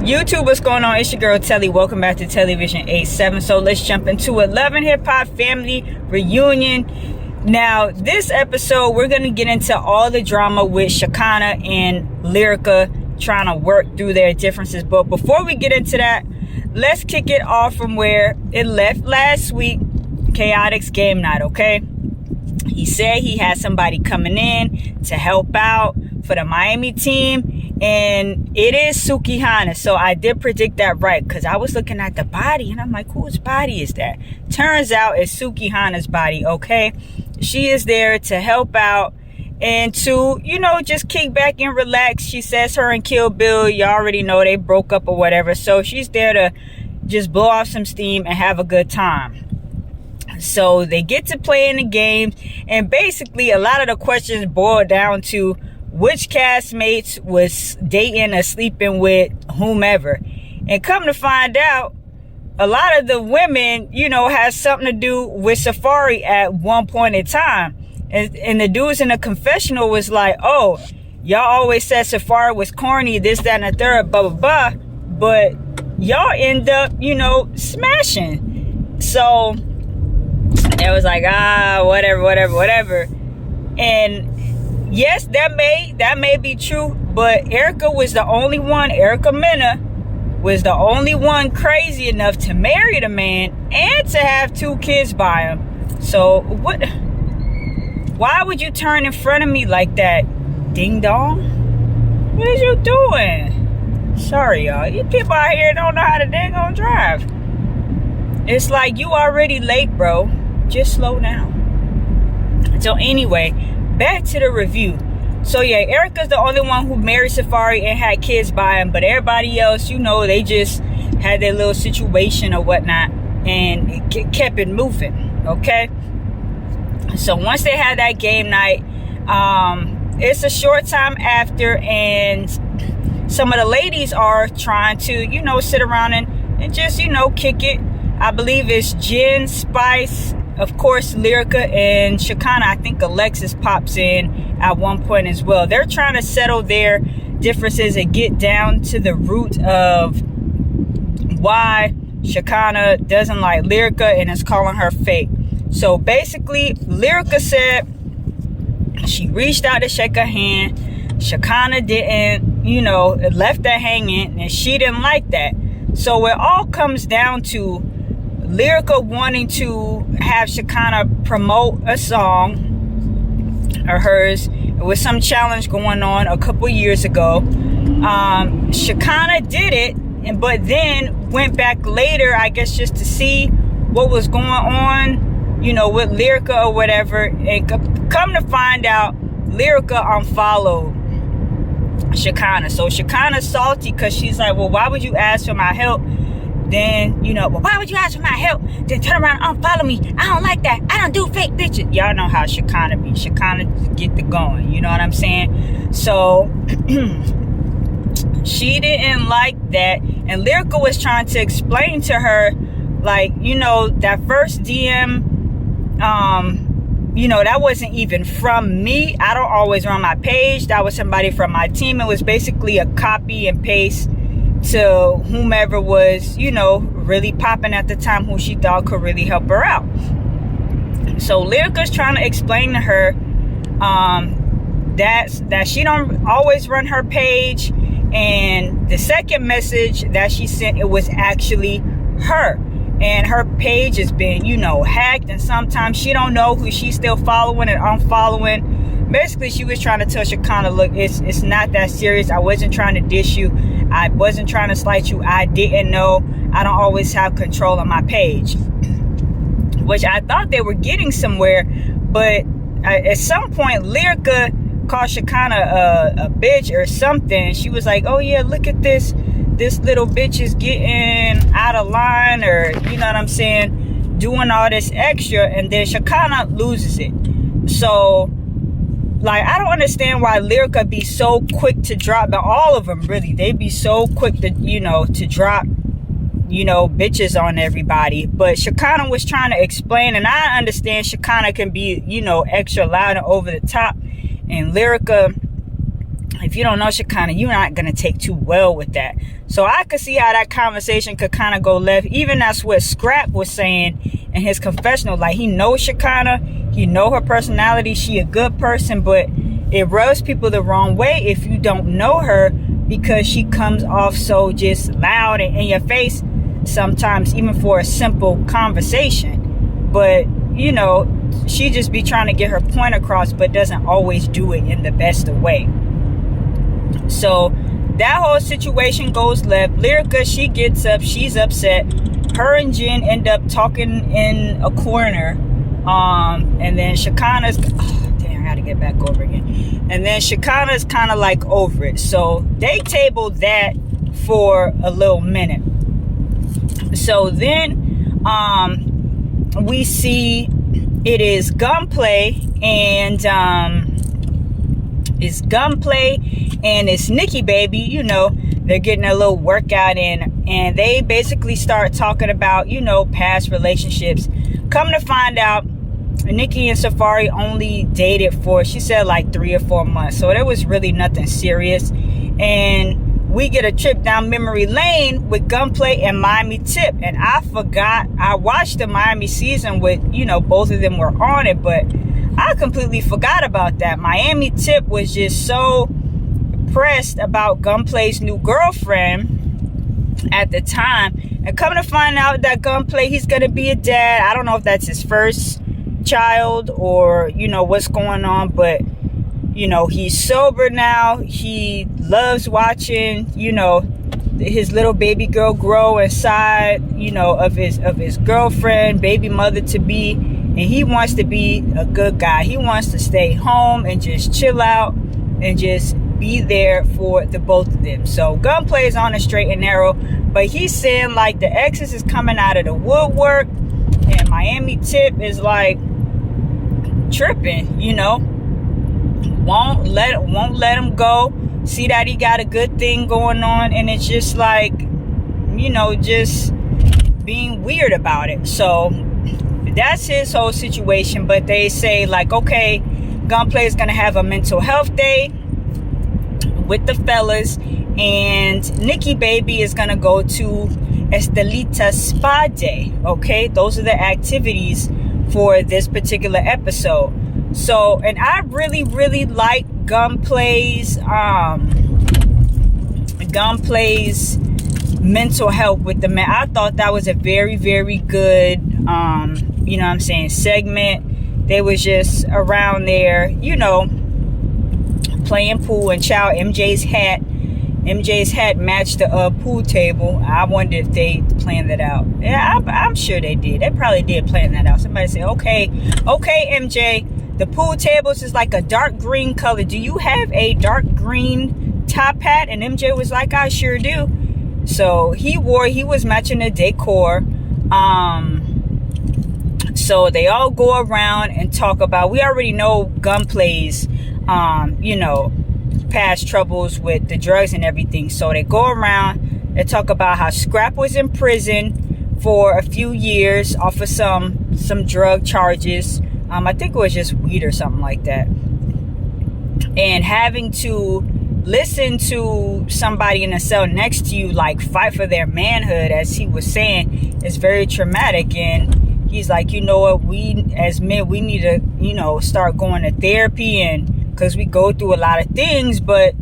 YouTube, what's going on? It's your girl Telly. Welcome back to TelliVision87. So let's jump into 11 Hip Hop Family Reunion. Now, this episode, we're going to get into all the drama with Shekinah and Lyrica trying to work through their differences. But before we get into that, let's kick it off from where it left last week. Chaotix game night, okay? He said he had somebody coming in to help out for the Miami team, and it is Sukihana. So I did predict that right, because I was looking at the body and I'm like, whose body is that? Turns out it's Sukihana's body, okay? She is there to help out and to, you know, just kick back and relax. She says her and Kill Bill, you already know they broke up or whatever, so she's there to just blow off some steam and have a good time. So they get to play in the games, and basically a lot of the questions boil down to which castmates was dating or sleeping with whomever. And come to find out, a lot of the women, you know, has something to do with Safari at one point in time. And the dudes in the confessional was like, oh, y'all always said Safari was corny, this, that, and the third, blah, blah, blah. But y'all end up, you know, smashing. So it was like, whatever. And yes, that may be true, but Erica Mena was the only one crazy enough to marry the man and to have 2 kids by him. So why would you turn in front of me like that? Ding dong? What is you doing? Sorry, y'all. You people out here don't know how to dang on drive. It's like you already late, bro. Just slow down. So anyway, back to the review. So yeah, Erica's the only one who married Safari and had kids by him, but everybody else, you know, they just had their little situation or whatnot and it kept it moving, okay? So once they had that game night, it's a short time after, and some of the ladies are trying to, you know, sit around and just, you know, kick it. I believe it's Jen, Spice, of course, Lyrica, and Shekinah. I think Alexis pops in at one point as well. They're trying to settle their differences and get down to the root of why Shekinah doesn't like Lyrica and is calling her fake. So basically, Lyrica said she reached out to shake her hand. Shekinah didn't, you know, it left her hanging, and she didn't like that. So it all comes down to Lyrica wanting to have Shekinah promote a song of hers. It was some challenge going on a couple years ago. Shekinah did it, but then went back later, I guess, just to see what was going on, you know, with Lyrica or whatever. And come to find out, Lyrica unfollowed Shekinah. So Shekinah's salty because she's like, well, why would you ask for my help? Then, you know, well, why would you ask for my help? Then turn around and unfollow me. I don't like that. I don't do fake bitches. Y'all know how Shekinah be. Shekinah get the going. You know what I'm saying? So she didn't like that. And Lyrica was trying to explain to her, like, you know, that first DM, you know, that wasn't even from me. I don't always run my page. That was somebody from my team. It was basically a copy and paste to whomever was, you know, really popping at the time, who she thought could really help her out. So Lyrica's trying to explain to her that she don't always run her page, and the second message that she sent, it was actually her, and her page has been, you know, hacked, and sometimes she don't know who she's still following and unfollowing. Basically, she was trying to tell Shekinah, look, it's not that serious. I wasn't trying to dish you. I wasn't trying to slight you. I didn't know. I don't always have control of my page. Which I thought they were getting somewhere. But at some point, Lyrica called Shekinah a bitch or something. She was like, oh yeah, look at this. This little bitch is getting out of line, or, you know what I'm saying, doing all this extra. And then Shekinah loses it. So, like, I don't understand why Lyrica be so quick to drop, but all of them really, they be so quick to, you know, to drop, you know, bitches on everybody. But Shekinah was trying to explain, and I understand Shekinah can be, you know, extra loud and over the top, and Lyrica if you don't know Shekinah, you're not going to take too well with that. So I could see how that conversation could kind of go left. Even that's what Scrap was saying in his confessional. Like, he knows Shekinah. He know her personality. She a good person, but it rubs people the wrong way if you don't know her, because she comes off so just loud and in your face sometimes, even for a simple conversation. But, you know, she just be trying to get her point across, but doesn't always do it in the best of way. So that whole situation goes left. Lyrica, she gets up, she's upset. Her and Jen end up talking in a corner. And then Shekinah's, I gotta get back over again. And then Shekinah's kind of like over it. So they tabled that for a little minute. So then we see it is gunplay, and it's Nikki Baby. You know, they're getting a little workout in, and they basically start talking about, you know, past relationships. Come to find out, Nikki and Safari only dated for, she said, like 3 or 4 months. So there was really nothing serious. And we get a trip down memory lane with Gunplay and Miami Tip. And I forgot, I watched the Miami season with, you know, both of them were on it, but I completely forgot about that. Miami Tip was just so pressed about Gunplay's new girlfriend at the time. And coming to find out that Gunplay, he's going to be a dad. I don't know if that's his first child or, you know, what's going on, but, you know, he's sober now. He loves watching, you know, his little baby girl grow inside, you know, of his girlfriend, baby mother to be. And he wants to be a good guy. He wants to stay home and just chill out and just be there for the both of them. So Gunplay is on a straight and narrow, but he's saying like the exes is coming out of the woodwork, and Miami Tip is like tripping, you know, won't let him go. See that he got a good thing going on, and it's just like, you know, just being weird about it. So that's his whole situation. But they say like, okay, Gunplay is gonna have a mental health day with the fellas, and Nikki Baby is gonna go to Estelita Spa Day. Okay, those are the activities for this particular episode. So, and I really like Gunplay's mental health with the man. I thought that was a very good you know what I'm saying, segment. They was just around there, you know, playing pool, and child, MJ's hat matched the pool table. I wonder if they planned that out. Yeah, I'm sure they did. They probably did plan that out. Somebody said, okay MJ, the pool tables is like a dark green color. Do you have a dark green top hat? And MJ was like, I sure do. So he was matching the decor. So they all go around and talk about, we already know Gunplay's you know, past troubles with the drugs and everything. So they go around and talk about how Scrap was in prison for a few years off of some drug charges. I think it was just weed or something like that. And having to listen to somebody in a cell next to you like fight for their manhood, as he was saying, is very traumatic. And he's like, you know what, we as men, we need to, you know, start going to therapy, and because we go through a lot of things, but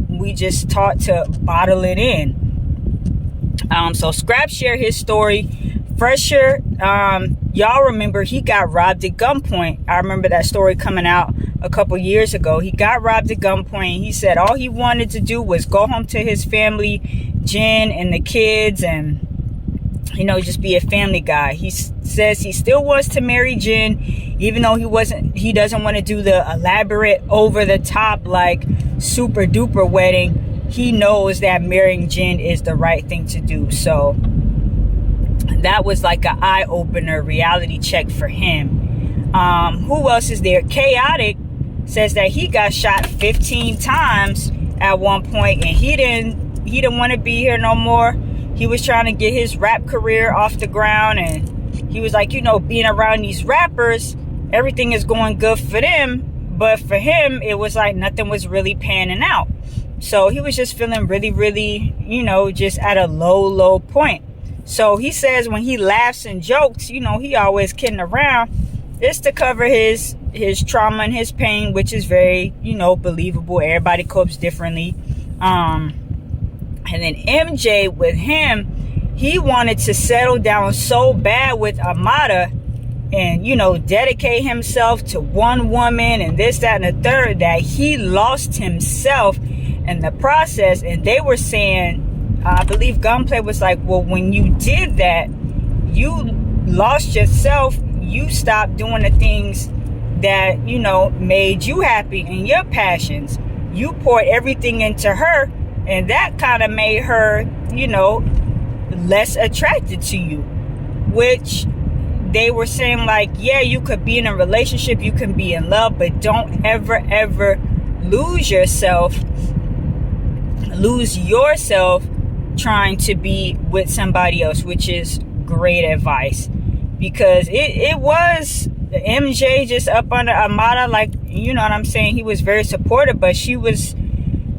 we just taught to bottle it in. So Scrap shared his story. Fresher, y'all remember he got robbed at gunpoint. I remember that story coming out a couple years ago. He got robbed at gunpoint. He said all he wanted to do was go home to his family, Jen and the kids, and, you know, just be a family guy. He says he still wants to marry Jen, even though he doesn't want to do the elaborate, over the top, like super duper wedding. He knows that marrying Jen is the right thing to do. So that was like an eye-opener reality check for him. Who else is there? Chaotic says that he got shot 15 times at one point, and he didn't want to be here no more. He was trying to get his rap career off the ground, and he was like, you know, being around these rappers, everything is going good for them, But for him, it was like nothing was really panning out. So he was just feeling really, really, just at a low point. So he says when he laughs and jokes, he always kidding around. It's to cover his trauma and his pain, which is very, believable. Everybody copes differently. And then MJ, with him, he wanted to settle down so bad with Amada and, dedicate himself to one woman and this, that, and the third, that he lost himself in the process. And they were saying, I believe Gunplay was like, well, when you did that, you lost yourself. You stopped doing the things that, made you happy and your passions. You poured everything into her, and that kind of made her, less attracted to you. Which they were saying, like, yeah, you could be in a relationship, you can be in love, but don't ever lose yourself trying to be with somebody else, which is great advice. Because it was MJ just up under Amada, like, you know what I'm saying? He was very supportive, but she was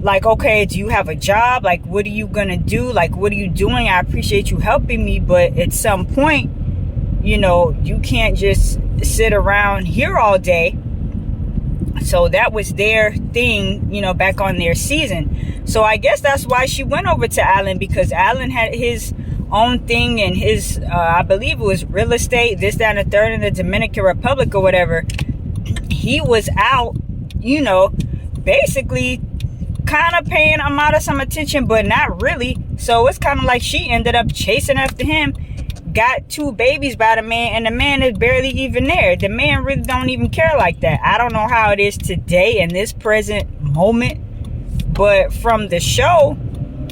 like, okay, do you have a job? Like, what are you gonna do? Like, what are you doing? I appreciate you helping me, but at some point, you can't just sit around here all day. So that was their thing, back on their season. So I guess that's why she went over to Alan, because Alan had his own thing, and his I believe it was real estate, this, that, and the third, in the Dominican Republic or whatever. He was out, basically kind of paying Amada some attention, but not really. So it's kind of like she ended up chasing after him, got 2 babies by the man, and the man is barely even there. The man really don't even care like that. I don't know how it is today in this present moment, but from the show,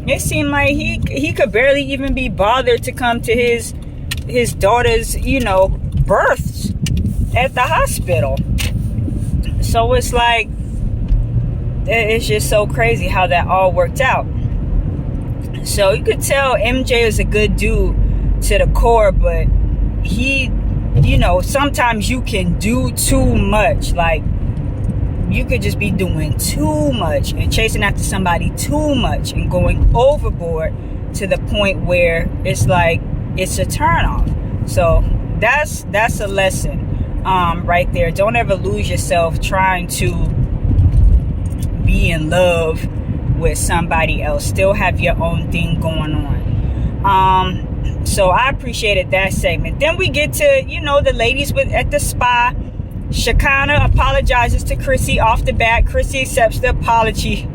it seemed like he could barely even be bothered to come to his daughter's, births at the hospital. So it's like, it's just so crazy how that all worked out. So you could tell MJ is a good dude to the core, but he, sometimes you can do too much. Like, you could just be doing too much and chasing after somebody too much and going overboard to the point where it's like, it's a turnoff. So that's a lesson right there. Don't ever lose yourself trying to be in love with somebody else. Still have your own thing going on. So I appreciated that segment. Then we get to, the ladies at the spa. Shekinah apologizes to Chrissy off the bat. Chrissy accepts the apology.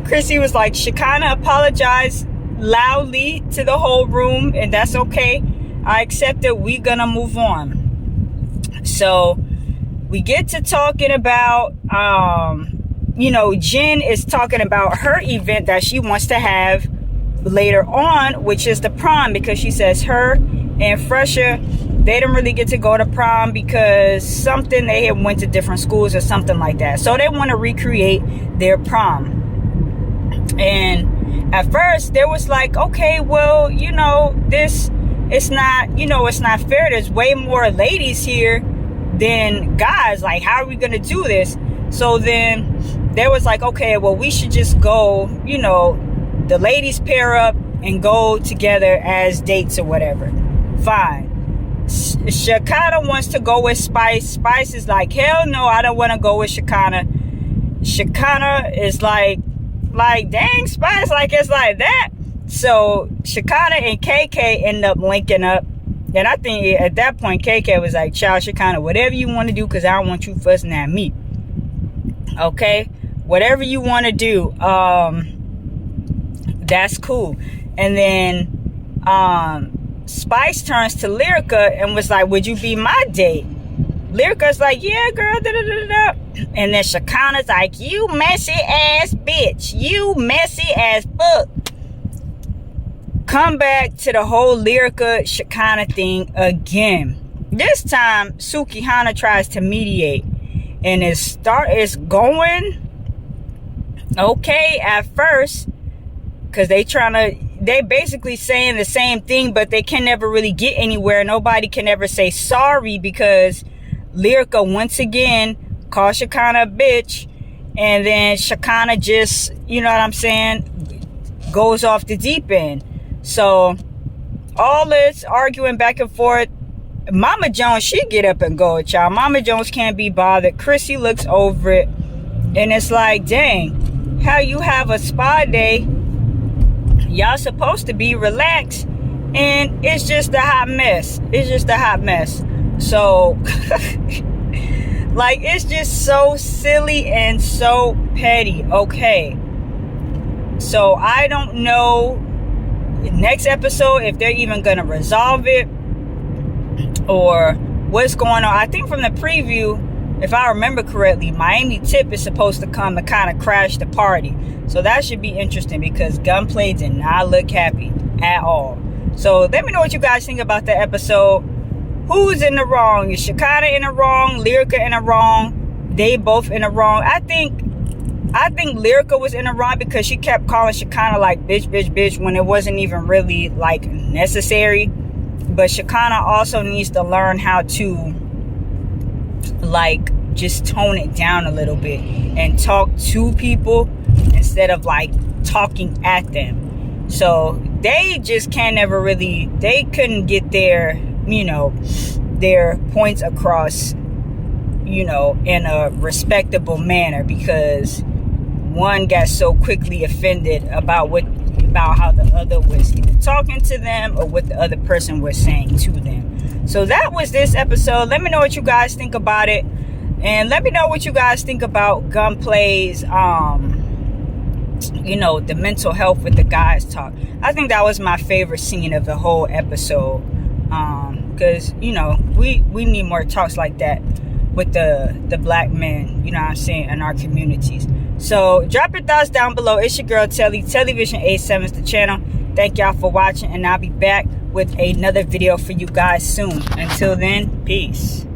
Chrissy was like, Shekinah apologized loudly to the whole room, and that's okay. I accept it. We're gonna move on. So we get to talking about, Jen is talking about her event that she wants to have later on, which is the prom, because she says her and Fresher, they didn't really get to go to prom because something, they had went to different schools or something like that. So they want to recreate their prom. And at first there was like, okay, well, this, it's not, it's not fair. There's way more ladies here than guys. Like, how are we going to do this? So then there was like, okay, well, we should just go, the ladies pair up and go together as dates or whatever. Fine. Shekinah wants to go with Spice. Spice is like, hell no, I don't want to go with Shekinah. Shekinah is like, dang, Spice, like, it's like that. So Shekinah and KK end up linking up. And I think at that point, KK was like, child, Shekinah, whatever you want to do, because I don't want you fussing at me. Okay? Whatever you want to do, that's cool. And then Spice turns to Lyrica and was like, would you be my date? Lyrica's like, yeah, girl, da-da-da-da-da. And then Shekinah's like, you messy ass bitch. You messy ass fuck. Come back to the whole Lyrica Shekinah thing again. This time, Sukihana tries to mediate. And it's going okay at first, because they basically saying the same thing, but they can never really get anywhere. Nobody can ever say sorry, because Lyrica once again call Shekinah a bitch, and then Shekinah just, you know what I'm saying, goes off the deep end. So all this arguing back and forth, Mama Jones, she get up and go, y'all. Mama Jones can't be bothered. Chrissy looks over it, and it's like, dang, how you have a spa day, y'all supposed to be relaxed, and it's just a hot mess. It's just a hot mess. So like, it's just so silly and so petty. Okay, so I don't know next episode if they're even gonna resolve it or what's going on. I think from the preview, if I remember correctly, Miami Tip is supposed to come and kind of crash the party. So that should be interesting, because Gunplay did not look happy at all. So let me know what you guys think about the episode. Who's in the wrong? Is Shekinah in the wrong? Lyrica in the wrong? They both in the wrong? I think Lyrica was in the wrong, because she kept calling Shekinah like bitch, bitch, bitch, when it wasn't even really like necessary. But Shekinah also needs to learn how to like just tone it down a little bit and talk to people instead of like talking at them. So they just they couldn't get their, you know, their points across, you know, in a respectable manner, because one got so quickly offended about how the other was either talking to them or what the other person was saying to them. So that was this episode. Let me know what you guys think about it, and let me know what you guys think about Gunplay's you know, the mental health with the guys talk. I think that was my favorite scene of the whole episode, because you know, we need more talks like that with the black men, you know what I'm saying, in our communities. So drop your thoughts down below. It's your girl Telly. TelliVision87 is the channel. Thank y'all for watching, and I'll be back with another video for you guys soon. Until then, peace.